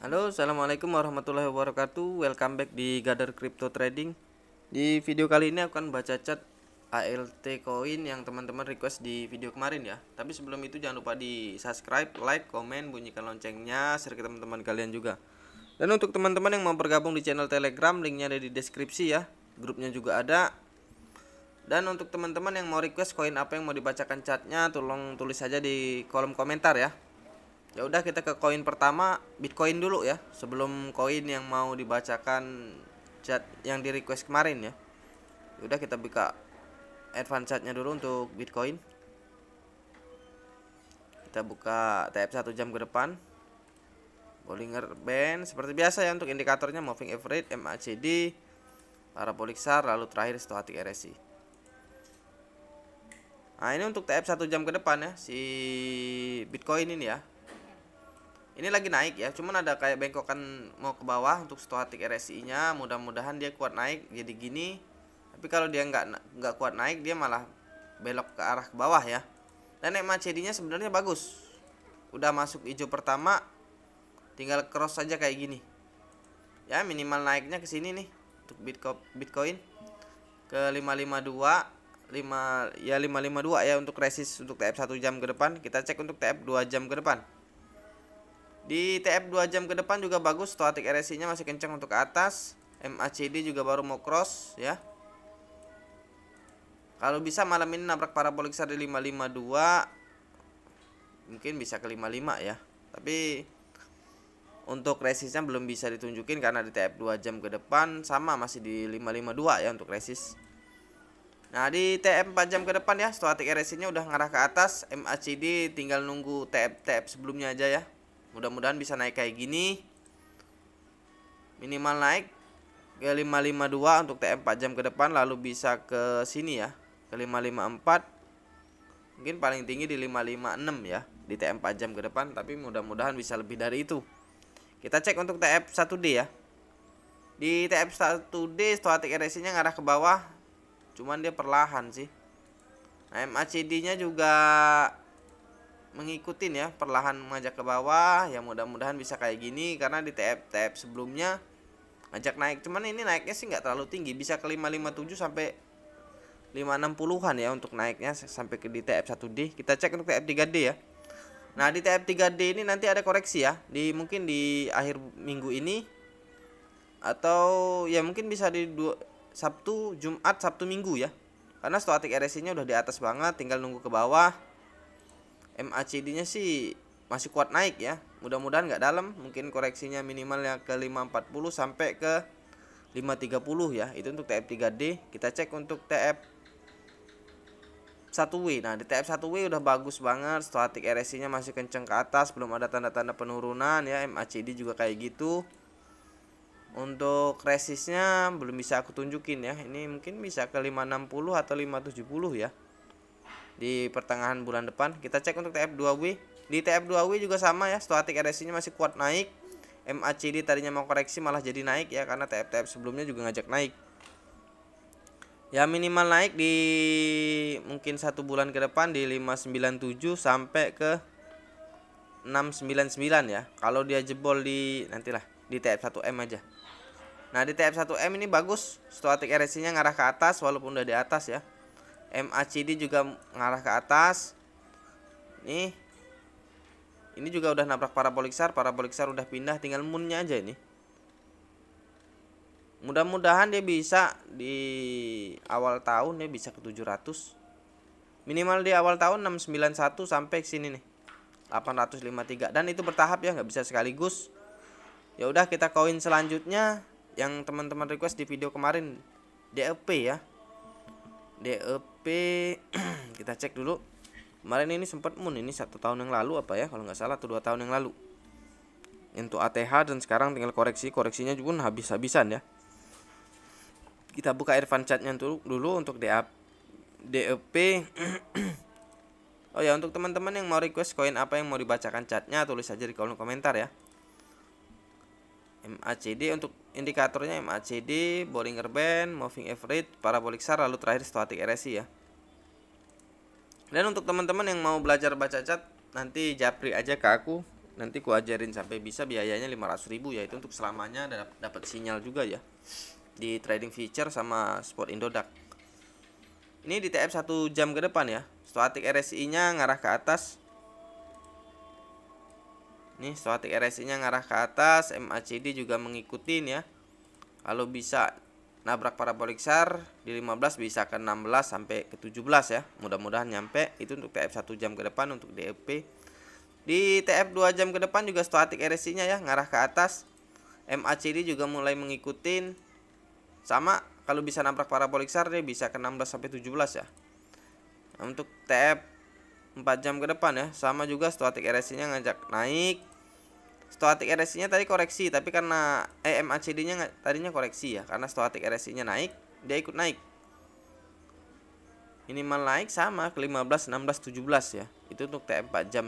Halo, assalamualaikum warahmatullahi wabarakatuh. Welcome back di Gather Crypto Trading. Di video kali ini aku akan baca chat ALT Coin yang teman-teman request di video kemarin ya. Tapi sebelum itu jangan lupa di subscribe, like, komen, bunyikan loncengnya, share ke teman-teman kalian juga. Dan untuk teman-teman yang mau bergabung di channel Telegram, linknya ada di deskripsi ya. Grupnya juga ada. Dan untuk teman-teman yang mau request koin apa yang mau dibacakan chatnya, tolong tulis saja di kolom komentar ya. Ya udah, kita ke koin pertama, Bitcoin dulu ya, sebelum koin yang mau dibacakan chat yang di request kemarin ya. Ya udah, kita buka advance chatnya dulu untuk Bitcoin. Kita buka TF 1 jam ke depan, Bollinger Band seperti biasa ya. Untuk indikatornya moving average, MACD, parabolic SAR, lalu terakhir stochastic RSI. Nah, ini untuk TF 1 jam ke depan ya, si Bitcoin ini ya. Ini lagi naik ya, cuman ada kayak bengkokan mau ke bawah untuk stochastic RSI-nya. Mudah-mudahan dia kuat naik jadi gini. Tapi kalau dia nggak kuat naik, dia malah belok ke arah ke bawah ya. Dan MACD-nya sebenarnya bagus. Udah masuk hijau pertama, tinggal cross saja kayak gini. Ya, minimal naiknya ke sini nih untuk Bitcoin ke 552 552 ya untuk resist untuk TF 1 jam ke depan. Kita cek untuk TF 2 jam ke depan. Di TF 2 jam ke depan juga bagus, stochastic RSI-nya masih kencang untuk ke atas. MACD juga baru mau cross ya. Kalau bisa malam ini nabrak parabolic SAR di 552, mungkin bisa ke 55 ya. Tapi untuk resistnya belum bisa ditunjukin karena di TF 2 jam ke depan sama masih di 552 ya untuk resist. Nah, di TF 4 jam ke depan ya, stochastic RSI-nya udah ngarah ke atas. MACD tinggal nunggu TF sebelumnya aja ya. Mudah-mudahan bisa naik kayak gini. Minimal naik ke 552 untuk TF 4 jam ke depan, lalu bisa ke sini ya, ke 554. Mungkin paling tinggi di 556 ya di TF 4 jam ke depan, tapi mudah-mudahan bisa lebih dari itu. Kita cek untuk TF 1D ya. Di TF 1D stochastic RSI-nya ngarah ke bawah, cuman dia perlahan sih. Nah, MACD-nya juga mengikutin ya, perlahan mengajak ke bawah ya. Mudah-mudahan bisa kayak gini karena di TF sebelumnya ngajak naik, cuman ini naiknya sih nggak terlalu tinggi, bisa ke 557 sampai 560-an ya untuk naiknya sampai ke di TF 1D. Kita cek untuk TF 3D ya. Nah, di TF 3D ini nanti ada koreksi ya, di mungkin di akhir minggu ini atau ya mungkin bisa di Sabtu, Jumat, Sabtu, Minggu ya. Karena stochastic RSI-nya udah di atas banget, tinggal nunggu ke bawah. MACD-nya sih masih kuat naik ya. Mudah-mudahan nggak dalam, mungkin koreksinya minimal ya ke 540 sampai ke 530 ya. Itu untuk TF 3D. Kita cek untuk TF 1W. Nah, di TF 1W udah bagus banget, stochastic RSI-nya masih kenceng ke atas, belum ada tanda-tanda penurunan ya. MACD juga kayak gitu. Untuk resistnya belum bisa aku tunjukin ya. Ini mungkin bisa ke 560 atau 570 ya di pertengahan bulan depan. Kita cek untuk TF2W. Di TF2W juga sama ya, stochastic RSI-nya masih kuat naik. MACD tadinya mau koreksi malah jadi naik ya, karena TF sebelumnya juga ngajak naik. Ya, minimal naik di mungkin 1 bulan ke depan di 597 sampai ke 699 ya. Kalau dia jebol di nantilah di TF 1M aja. Nah, di TF 1M ini bagus, stochastic RSI-nya ngarah ke atas walaupun udah di atas ya. MACD juga ngarah ke atas. Ini juga udah nabrak parabolic SAR udah pindah, tinggal moonnya aja ini. Mudah-mudahan dia bisa di awal tahun dia bisa ke 700. Minimal di awal tahun 691 sampai sini nih. 853, dan itu bertahap ya, nggak bisa sekaligus. Ya udah, kita koin selanjutnya yang teman-teman request di video kemarin, DEP ya. DEP kita cek dulu. Kemarin ini sempat moon, ini 1 tahun yang lalu apa ya, kalau nggak salah atau 2 tahun yang lalu untuk ATH, dan sekarang tinggal koreksinya juga habis-habisan ya. Kita buka advance chartnya dulu untuk DEP. Oh ya, untuk teman-teman yang mau request koin apa yang mau dibacakan chatnya, tulis saja di kolom komentar ya. MACD untuk indikatornya, MACD, Bollinger Band, moving average, parabolic SAR, lalu terakhir stochastic RSI ya. Dan untuk teman-teman yang mau belajar baca chat, nanti japri aja ke aku Nanti ku ajarin sampai bisa, biayanya 500.000 ya, itu untuk selamanya, dan dapat sinyal juga ya di trading feature sama spot Indodax. Ini di TF 1 jam ke depan ya. Stochastic RSI nya ngarah ke atas. Nih stochastic RSI nya ngarah ke atas, MACD juga ngikutin ya. Kalau bisa nabrak parabolic SAR di 15 bisa ke 16 sampai ke 17 ya. Mudah-mudahan nyampe. Itu untuk TF 1 jam ke depan untuk DEP. Di TF 2 jam ke depan juga stochastic RSI nya ya ngarah ke atas. MACD juga mulai mengikutin. Sama, kalau bisa nabrak parabolic SAR dia bisa ke 16 sampai 17 ya. Nah, untuk TF 4 jam ke depan ya, sama juga stochastic RSI nya ngajak naik. Stochastic RSI nya tadi koreksi, tapi karena MACD nya tadinya koreksi ya, karena stochastic RSI nya naik, dia ikut naik. Minimal naik sama ke 15, 16, 17 ya. Itu untuk TF 4 jam.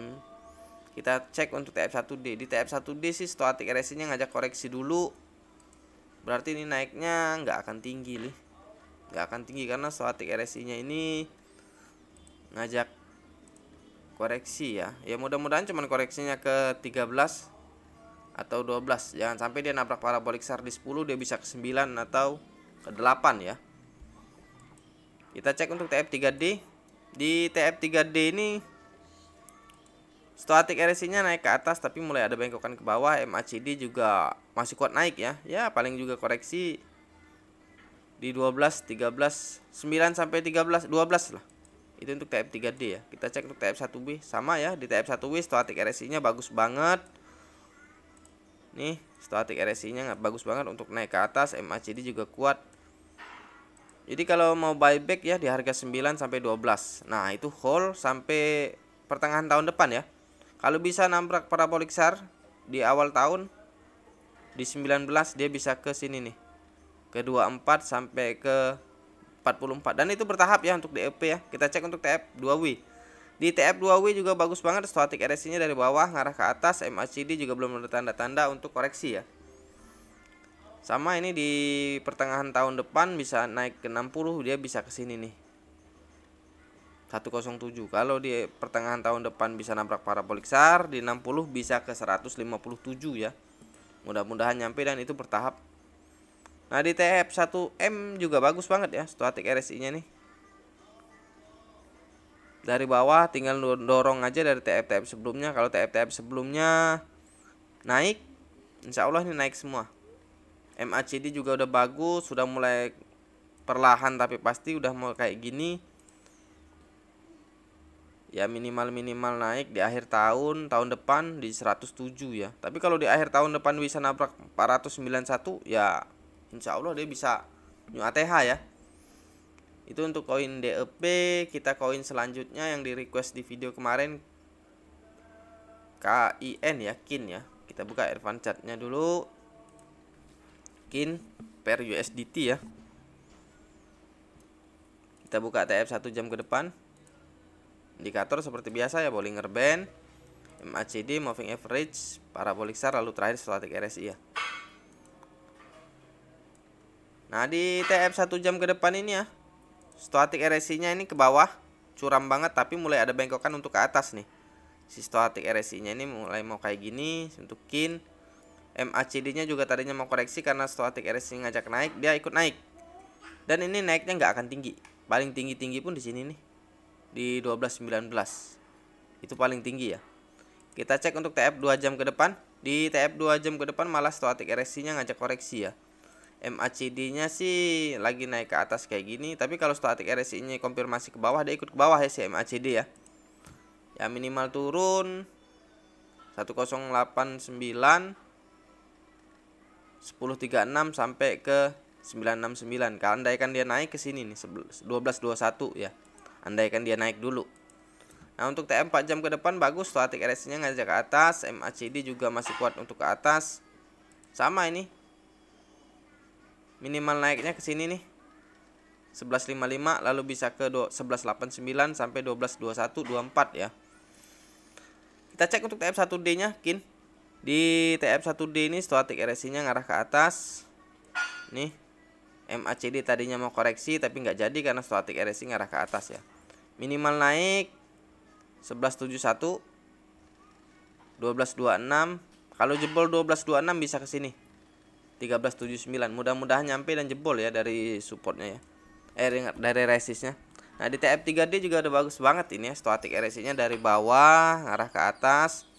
Kita cek untuk TF 1D. Di TF 1D sih stochastic RSI nya ngajak koreksi dulu. Berarti ini naiknya nggak akan tinggi nih. Nggak akan tinggi karena stochastic RSI nya ini ngajak koreksi ya. Ya mudah-mudahan cuman koreksinya ke 13 atau 12. Jangan sampai dia nabrak parabolic SAR di 10, dia bisa ke 9 atau ke 8 ya. Kita cek untuk TF3D. Di TF3D ini stochastic RSI nya naik ke atas tapi mulai ada bengkokan ke bawah. MACD juga masih kuat naik ya. Ya paling juga koreksi di 12, 13, 9 sampai 13, 12 lah. Itu untuk TF3D ya. Kita cek untuk TF1B sama ya. Di TF1B stochastic RSI nya bagus banget. Nih stochastic RSI nya bagus banget untuk naik ke atas. MACD juga kuat. Jadi kalau mau buyback ya di harga 9 sampai 12. Nah, itu hold sampai pertengahan tahun depan ya. Kalau bisa nabrak parabolic SAR di awal tahun di 19 dia bisa ke sini nih. Ke 24 sampai ke 44, dan itu bertahap ya untuk DEP ya. Kita cek untuk TF2W. Di TF2W juga bagus banget, stochastic RSI nya dari bawah ngarah ke atas. MACD juga belum ada tanda-tanda untuk koreksi ya. Sama ini di pertengahan tahun depan bisa naik ke 60, dia bisa ke sini nih. 107. Kalau di pertengahan tahun depan bisa nabrak parabolic SAR di 60 bisa ke 157 ya. Mudah-mudahan nyampe, dan itu bertahap. Nah, di TF1M juga bagus banget ya stochastic RSI nya nih. Dari bawah tinggal dorong aja dari TF-TF sebelumnya. Kalau TF-TF sebelumnya naik, insya Allah ini naik semua. MACD juga udah bagus, sudah mulai perlahan tapi pasti udah mau kayak gini. Ya minimal naik di akhir tahun depan di 107 ya. Tapi kalau di akhir tahun depan bisa nabrak 491 ya, insya Allah dia bisa new ATH ya. Itu untuk koin DEP. Kita koin selanjutnya yang di request di video kemarin, KIN ya, KIN ya. Kita buka Advance chartnya dulu. KIN per USDT ya. Kita buka TF 1 jam ke depan. Indikator seperti biasa ya, Bollinger Band, MACD, Moving Average, Parabolic SAR, lalu terakhir stochastic RSI ya. Nah, di TF 1 jam ke depan ini ya, stochastic RSI nya ini ke bawah, curam banget, tapi mulai ada bengkokan untuk ke atas nih. Si stochastic RSI nya ini mulai mau kayak gini untuk KIN. MACD nya juga tadinya mau koreksi karena stochastic RSI ngajak naik, dia ikut naik. Dan ini naiknya nggak akan tinggi. Paling tinggi pun di sini nih. Di 12.19. Itu paling tinggi ya. Kita cek untuk TF 2 jam ke depan. Di TF 2 jam ke depan malah stochastic RSI nya ngajak koreksi ya. MACD nya sih lagi naik ke atas kayak gini, tapi kalau stochastic RSI nya konfirmasi ke bawah, dia ikut ke bawah ya si MACD ya. Ya minimal turun 1089, 1036 sampai ke 969. Kalau andaikan dia naik ke sini nih 1221 ya. Andaikan dia naik dulu. Nah, untuk TM 4 jam ke depan bagus, stochastic RSI nya ngajak ke atas, MACD juga masih kuat untuk ke atas. Sama ini. Minimal naiknya ke sini nih. 1155 lalu bisa ke 1189 sampai 122124 ya. Kita cek untuk TF1D nya KIN. Di TF1D ini stochastic RSI nya ngarah ke atas. Nih. MACD tadinya mau koreksi tapi nggak jadi karena stochastic RSI ngarah ke atas ya. Minimal naik 1171 12.26. Kalau jebol 12.26 bisa ke sini 13.79. Mudah-mudahan nyampe dan jebol ya dari supportnya ya. Dari resistnya. Nah, di TF3D juga udah bagus banget ini ya. Stochastic RSI-nya dari bawah ngarah ke atas.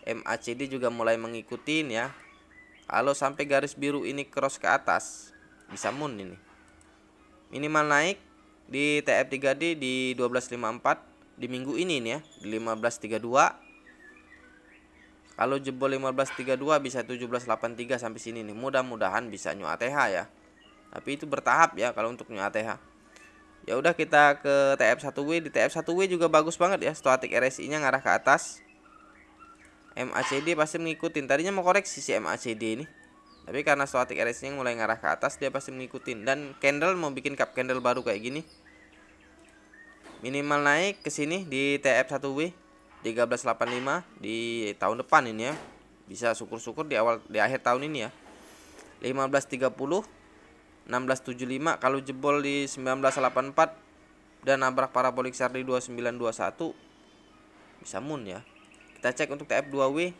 MACD juga mulai mengikutin ya. Kalau sampai garis biru ini cross ke atas, bisa moon ini. Minimal naik di TF3D di 12.54 di minggu ini nih ya, di 15.32. Kalau jebol 15.32 bisa 17.83 sampai sini nih. Mudah-mudahan bisa new ATH ya. Tapi itu bertahap ya kalau untuk new ATH. Ya udah kita ke TF1W. Di TF1W juga bagus banget ya. Stochastic RSI-nya ngarah ke atas. MACD pasti mengikutin. Tadinya mau koreksi si MACD ini, tapi karena stochastic RSI-nya mulai ngarah ke atas, dia pasti mengikutin. Dan candle mau bikin cup candle baru kayak gini. Minimal naik ke sini di TF1W 1385 di tahun depan ini ya. Bisa syukur-syukur di akhir tahun ini ya. 1530 1675. Kalau jebol di 1984 dan nabrak parabolik SHART di 2921 bisa moon ya. Kita cek untuk TF2W.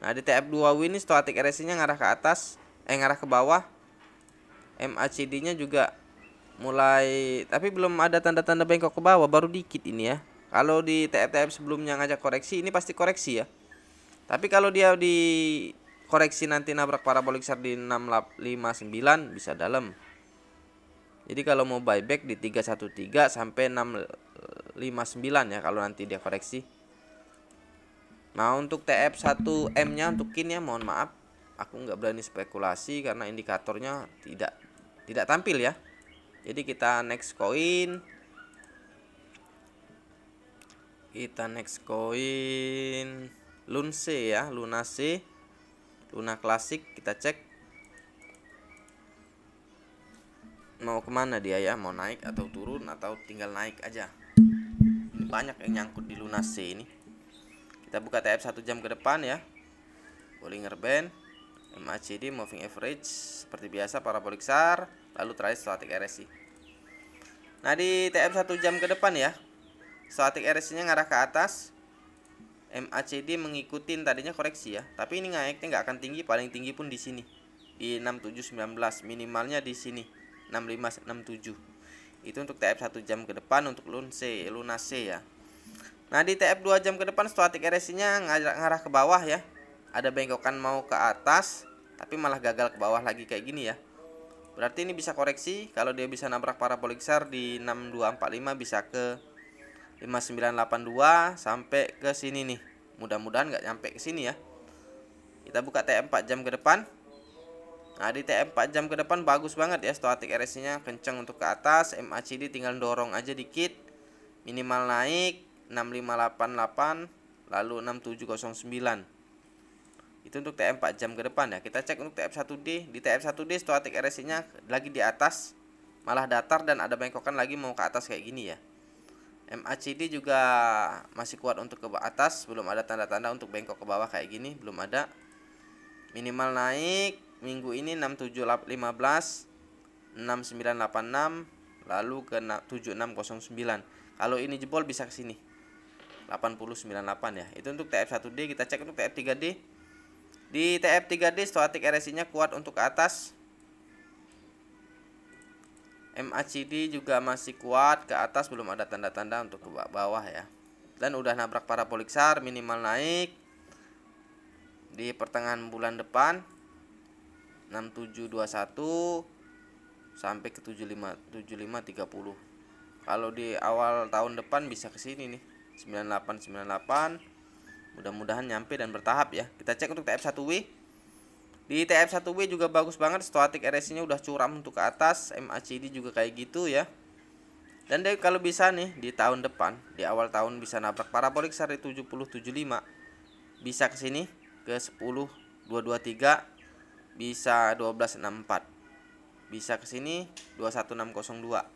Nah, di TF2W ini stochastic RSI-nya ngarah ke atas, ngarah ke bawah. MACD-nya juga mulai, tapi belum ada tanda-tanda bengkok ke bawah, baru dikit ini ya. Kalau di TF-TF sebelumnya ngajak koreksi, ini pasti koreksi ya. Tapi kalau dia di koreksi nanti nabrak parabolik SHART di 659 bisa dalam. Jadi kalau mau buyback di 313 sampai 659 ya kalau nanti dia koreksi. Nah, untuk TF1M nya untuk kin ya, mohon maaf aku nggak berani spekulasi karena indikatornya tidak tampil ya. Jadi kita next coin. Lunce ya, Lunace, Luna Klasik. Kita cek mau kemana dia ya, mau naik atau turun atau tinggal naik aja. Ini banyak yang nyangkut di Lunace ini. Kita buka TF 1 jam ke depan ya. Bollinger Band, MACD, Moving Average seperti biasa, parabolik SHART, lalu terakhir stochastic RSI. Nah, di TF 1 jam ke depan ya, stochastic RSI-nya ngarah ke atas. MACD mengikutin, tadinya koreksi ya, tapi ini naiknya nggak akan tinggi, paling tinggi pun di sini di 6719, minimalnya di sini 6567. Itu untuk TF 1 jam ke depan untuk Lunace ya. Nah, di TF 2 jam ke depan stochastic RSI-nya ngarah ke bawah ya. Ada bengkokan mau ke atas, tapi malah gagal ke bawah lagi kayak gini ya. Berarti ini bisa koreksi. Kalau dia bisa nabrak parabolik SHART di 6245 bisa ke 5982 sampai ke sini nih. Mudah-mudahan nggak nyampe ke sini ya. Kita buka TF 4 jam ke depan. Nah, di TF 4 jam ke depan bagus banget ya, stochastic RSI-nya kenceng untuk ke atas. MACD tinggal dorong aja dikit. Minimal naik 6588 lalu 6709. Itu untuk TF 4 jam ke depan ya. Kita cek untuk TF1D. Di TF1D stochastic RSI-nya lagi di atas, malah datar dan ada bengkokan lagi mau ke atas kayak gini ya. MACD juga masih kuat untuk ke atas, belum ada tanda-tanda untuk bengkok ke bawah kayak gini, belum ada. Minimal naik minggu ini 6715 6986 lalu ke 7609. Kalau ini jebol bisa ke sini 8098 ya. Itu untuk TF1D. Kita cek untuk TF3D. Di TF3D stochastic RSI-nya kuat untuk ke atas. MACD juga masih kuat ke atas, belum ada tanda-tanda untuk ke bawah ya. Dan udah nabrak parabolik SHART, minimal naik di pertengahan bulan depan 6721 sampai ke 7530. Kalau di awal tahun depan bisa ke sini nih 9898. Mudah-mudahan nyampe dan bertahap ya. Kita cek untuk TF1W. Di TF1W juga bagus banget, stochastic RSI-nya udah curam untuk ke atas, MACD juga kayak gitu ya. Dan deh kalau bisa nih di tahun depan, di awal tahun bisa nabrak parabolik SHART 7075. Bisa ke sini ke 10223, bisa 1264. Bisa ke sini 21602.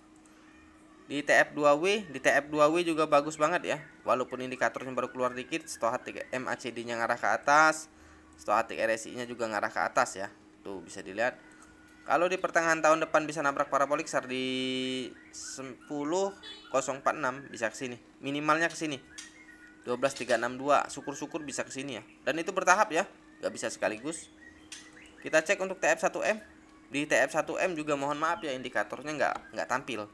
Di TF2W juga bagus banget ya. Walaupun indikatornya baru keluar dikit, stochastic MACD-nya ngarah ke atas, stochastic RSI-nya juga ngarah ke atas ya. Tuh bisa dilihat. Kalau di pertengahan tahun depan bisa nabrak parabolik SHART di 10046 bisa ke sini. Minimalnya ke sini 12362, syukur-syukur bisa ke sini ya. Dan itu bertahap ya, nggak bisa sekaligus. Kita cek untuk TF1M. Di TF1M juga mohon maaf ya, indikatornya nggak tampil.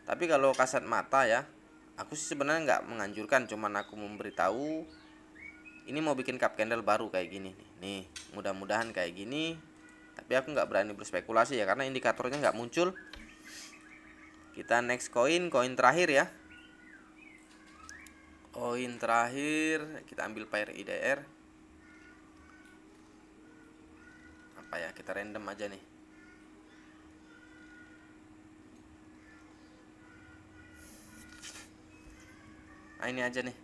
Tapi kalau kasat mata ya, aku sih sebenarnya nggak menganjurkan, cuman aku memberitahu ini mau bikin cup candle baru kayak gini nih. Mudah-mudahan kayak gini. Tapi aku nggak berani berspekulasi ya, karena indikatornya nggak muncul. Kita next koin terakhir ya. Koin terakhir kita ambil pair IDR. Apa ya, kita random aja nih. Nah ini aja nih,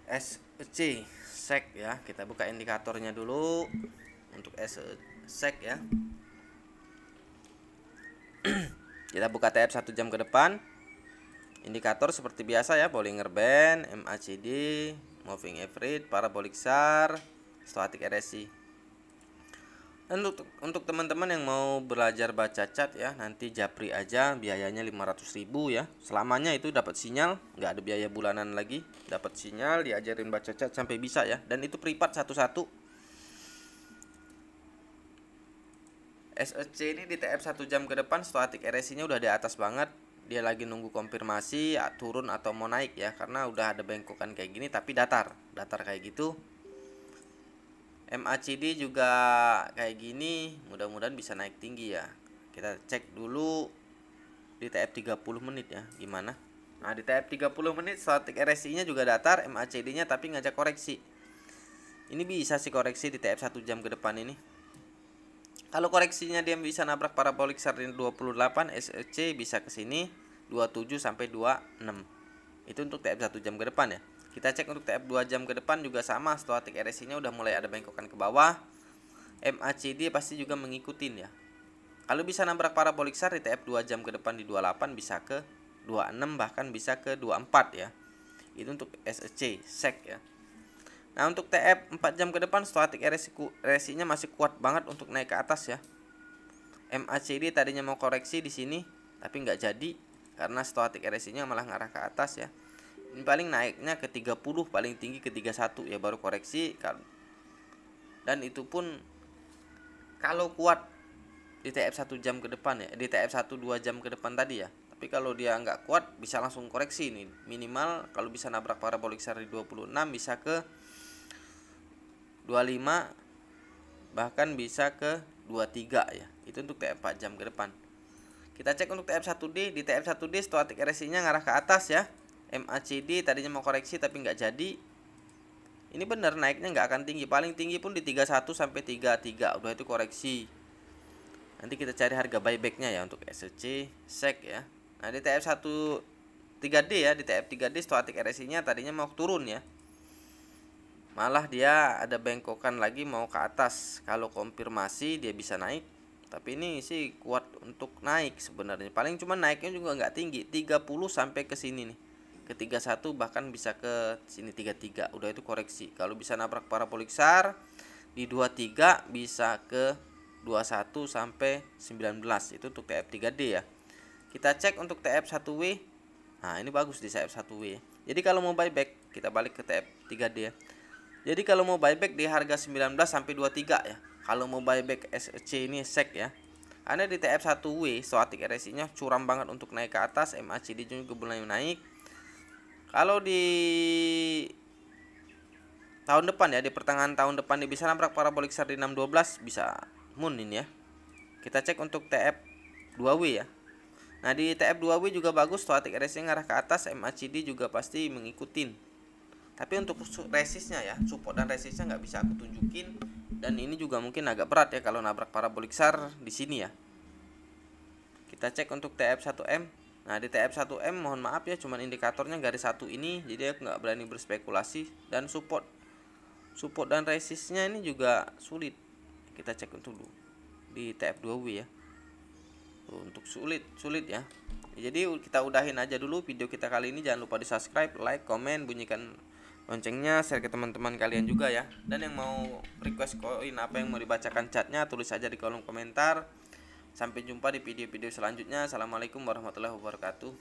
SEC SEC ya. Kita buka indikatornya dulu untuk SEC ya. Kita buka TF 1 jam ke depan. Indikator seperti biasa ya, Bollinger Band, MACD, Moving Average, Parabolic SAR, Stochastic RSI. Dan untuk teman-teman yang mau belajar baca chart ya, nanti japri aja, biayanya 500.000 ya. Selamanya itu dapat sinyal, nggak ada biaya bulanan lagi. Dapat sinyal, diajarin baca chart sampai bisa ya. Dan itu privat satu-satu. SEC ini di TF 1 jam ke depan, Stochastic RSI-nya udah di atas banget. Dia lagi nunggu konfirmasi turun atau mau naik ya, karena udah ada bengkokan kayak gini tapi datar kayak gitu. MACD juga kayak gini, mudah-mudahan bisa naik tinggi ya. Kita cek dulu di TF 30 menit ya, gimana. Nah di TF 30 menit Stochastic RSI nya juga datar, MACD nya tapi ngajak koreksi. Ini bisa sih koreksi di TF 1 jam ke depan ini. Kalau koreksinya dia bisa nabrak parabolic SAR 28, SEC bisa ke sini 27 sampai 26. Itu untuk TF 1 jam ke depan ya. Kita cek untuk TF 2 jam ke depan juga sama, Stochastic RSI-nya udah mulai ada bengkokan ke bawah. MACD pasti juga mengikutin ya. Kalau bisa nabrak parabolic SAR di TF 2 jam ke depan di 28, bisa ke 26, bahkan bisa ke 24 ya. Itu untuk SEC, SEC ya. Nah untuk TF 4 jam ke depan Stochastic RSI-nya masih kuat banget untuk naik ke atas ya. MACD tadinya mau koreksi di sini tapi nggak jadi karena Stochastic RSI-nya malah ngarah ke atas ya. Ini paling naiknya ke 30, paling tinggi ke 31 ya, baru koreksi. Dan itu pun kalau kuat di TF 1 jam ke depan ya, di TF 1 2 jam ke depan tadi ya. Tapi kalau dia nggak kuat bisa langsung koreksi nih. Minimal kalau bisa nabrak parabolic SAR di 26 bisa ke 25, bahkan bisa ke 23 ya. Itu untuk TF 4 jam ke depan. Kita cek untuk TF 1D. Di TF 1D Stochastic RSI-nya ngarah ke atas ya. MACD tadinya mau koreksi tapi nggak jadi. Ini bener naiknya nggak akan tinggi. Paling tinggi pun di 31 sampai 33. Udah itu koreksi. Nanti kita cari harga buybacknya ya untuk SEC, SEC ya. Nah di TF 1 3D ya, di TF 3D Stochastic RSI-nya tadinya mau turun ya. Malah dia ada bengkokan lagi mau ke atas. Kalau konfirmasi dia bisa naik. Tapi ini sih kuat untuk naik sebenarnya. Paling cuma naiknya juga nggak tinggi, 30 sampai ke sini nih. Ke 31 bahkan bisa ke sini 33. Udah itu koreksi. Kalau bisa nabrak parabolic SAR di 23 bisa ke 21 sampai 19. Itu untuk TF 3D ya. Kita cek untuk TF 1W. Nah, ini bagus di TF 1W. Jadi kalau mau buyback kita balik ke TF 3D ya. Jadi kalau mau buyback di harga 19 sampai 23 ya. Kalau mau buyback SEC ini SEC ya. Karena di TF 1W Stochastic RSI-nya curam banget untuk naik ke atas, MACD juga mulai naik. Kalau di tahun depan ya, di pertengahan tahun depan dia bisa nabrak parabolic SAR di 612, bisa moon ini ya. Kita cek untuk TF 2W ya. Nah di TF 2W juga bagus, Stochastic RSI ngarah ke atas, MACD juga pasti mengikutin. Tapi untuk resistnya ya, support dan resistnya nggak bisa aku tunjukin. Dan ini juga mungkin agak berat ya kalau nabrak parabolic SAR di sini ya. Kita cek untuk TF 1M. Nah di TF 1M mohon maaf ya, cuman indikatornya garis satu ini, jadi aku nggak berani berspekulasi. Dan support dan resistnya ini juga sulit. Kita cek untuk di TF 2W ya. Untuk sulit ya. Jadi kita udahin aja dulu video kita kali ini. Jangan lupa di subscribe, like, komen, bunyikan loncengnya, share ke teman-teman kalian juga ya. Dan yang mau request koin apa yang mau dibacakan chatnya, tulis aja di kolom komentar. Sampai jumpa di video-video selanjutnya. Assalamualaikum warahmatullahi wabarakatuh.